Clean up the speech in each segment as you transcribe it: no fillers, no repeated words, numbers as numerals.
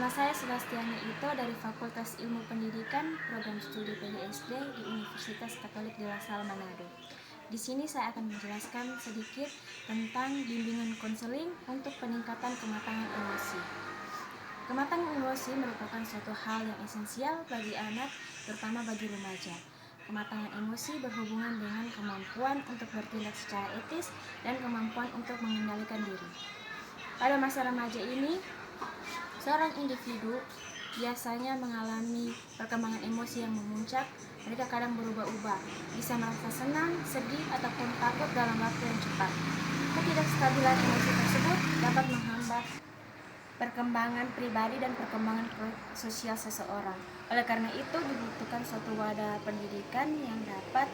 Nama saya Sebastiana Ito dari Fakultas Ilmu Pendidikan, Program Studi PGSD di Universitas Katolik di La Salle, Manado. Di sini saya akan menjelaskan sedikit tentang bimbingan konseling untuk peningkatan kematangan emosi. Kematangan emosi merupakan suatu hal yang esensial bagi anak, terutama bagi remaja. Kematangan emosi berhubungan dengan kemampuan untuk bertindak secara etis dan kemampuan untuk mengendalikan diri. Pada masa remaja ini, seorang individu biasanya mengalami perkembangan emosi yang memuncak. Mereka kadang berubah-ubah, bisa merasa senang, sedih, ataupun takut dalam waktu yang cepat. Ketidakstabilan emosi tersebut dapat menghambat perkembangan pribadi dan perkembangan sosial seseorang. Oleh karena itu dibutuhkan suatu wadah pendidikan yang dapat.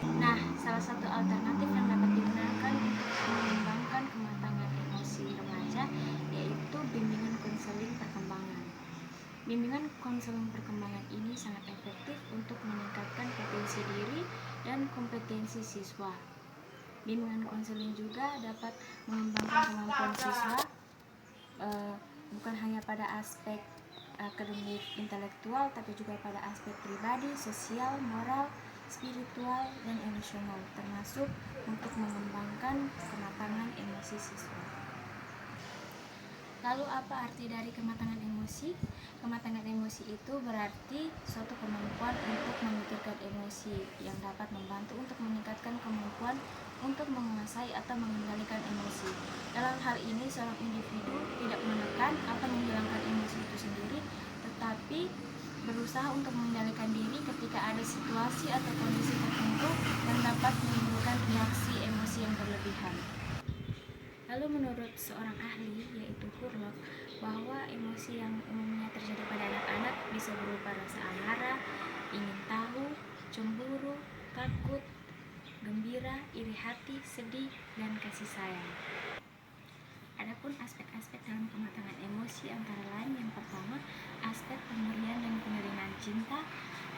Salah satu alternatif yang dapat digunakan untuk mengembangkan kematangan emosi remaja yaitu bimbingan konseling perkembangan. Bimbingan konseling perkembangan ini sangat efektif untuk meningkatkan potensi diri dan kompetensi siswa. Bimbingan konseling juga dapat mengembangkan kemampuan siswa bukan hanya pada aspek akademik intelektual, tapi juga pada aspek pribadi, sosial, moral, spiritual, dan emosional, termasuk untuk mengembangkan kematangan emosi siswa. Lalu apa arti dari kematangan emosi? Kematangan emosi itu berarti suatu kemampuan untuk memikirkan emosi yang dapat membantu untuk meningkatkan kemampuan untuk menguasai atau mengendalikan emosi. Dalam hal ini, seorang individu tidak menekan atau menghilangkan emosi itu sendiri, tetapi berusaha untuk mengendalikan diri ketika ada situasi atau kondisi tertentu yang dapat menimbulkan reaksi emosi yang berlebihan. Lalu menurut seorang ahli, yaitu Hurlock, bahwa emosi yang umumnya terjadi pada anak-anak bisa berupa rasa amarah, ingin tahu, cemburu, takut, gembira, iri hati, sedih, dan kasih sayang. Adapun aspek-aspek dalam kematangan emosi antara lain yang pertama, aspek pemberian dan penerimaan cinta,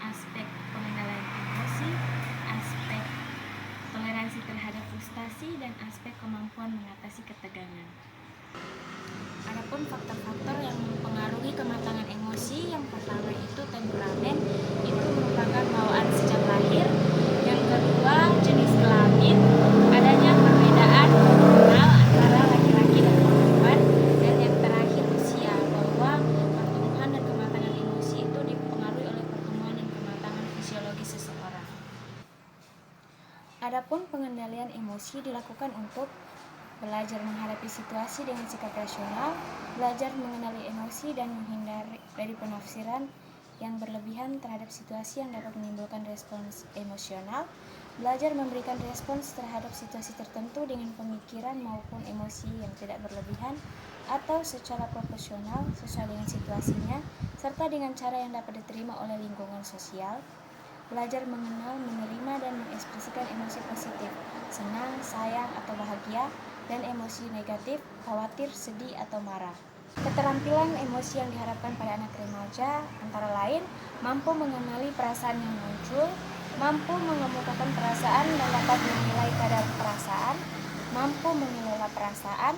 aspek pengendalian emosi, aspek toleransi terhadap frustasi, dan aspek kemampuan mengatasi ketegangan. Adapun faktor-faktor yang mempengaruhi kematangan emosi, yang pertama itu temperamen, itu merupakan bawaan sejak lahir. Yang kedua, jenis kelamin, adanya perbedaan hormonal antara laki-laki dan perempuan. Dan yang terakhir, usia, bahwa pertumbuhan dan kematangan emosi itu dipengaruhi oleh pertumbuhan dan kematangan fisiologis seseorang. Adapun pengendalian emosi dilakukan untuk belajar menghadapi situasi dengan sikap rasional, belajar mengenali emosi dan menghindar dari penafsiran yang berlebihan terhadap situasi yang dapat menimbulkan respons emosional, belajar memberikan respons terhadap situasi tertentu dengan pemikiran maupun emosi yang tidak berlebihan atau secara proporsional sesuai dengan situasinya, serta dengan cara yang dapat diterima oleh lingkungan sosial. Belajar mengenal, menerima, dan mengekspresikan emosi positif, senang, sayang, atau bahagia, dan emosi negatif, khawatir, sedih, atau marah. Keterampilan emosi yang diharapkan pada anak remaja antara lain mampu mengenali perasaan yang muncul, mampu mengemukakan perasaan dan dapat menilai kadar perasaan, mampu mengelola perasaan,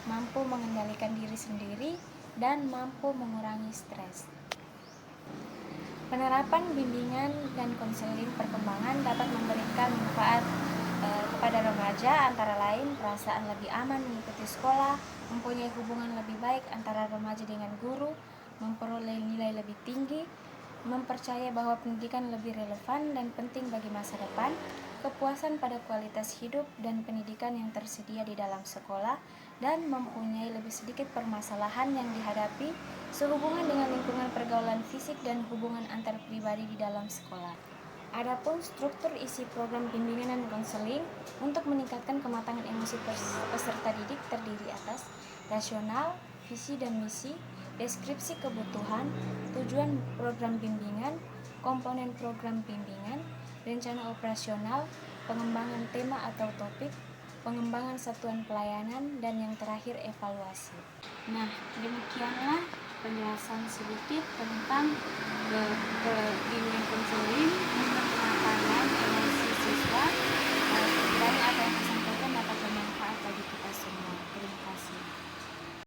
mampu mengendalikan diri sendiri, dan mampu mengurangi stres. Penerapan bimbingan dan konseling perkembangan dapat memberikan manfaat kepada remaja antara lain perasaan lebih aman mengikuti sekolah, mempunyai hubungan lebih baik antara remaja dengan guru, memperoleh nilai lebih tinggi, mempercayai bahwa pendidikan lebih relevan dan penting bagi masa depan, kepuasan pada kualitas hidup dan pendidikan yang tersedia di dalam sekolah, dan mempunyai lebih sedikit permasalahan yang dihadapi sehubungan dengan lingkungan pergaulan fisik dan hubungan antar pribadi di dalam sekolah. Adapun struktur isi program bimbingan dan konseling untuk meningkatkan kematangan emosi peserta didik terdiri atas rasional, visi dan misi, deskripsi kebutuhan, tujuan program bimbingan, komponen program bimbingan, rencana operasional, pengembangan tema atau topik, pengembangan satuan pelayanan, dan yang terakhir evaluasi. Demikianlah penjelasan sedikit tentang bimbingan konseling untuk kematangan emosi siswa. Sebenarnya apa yang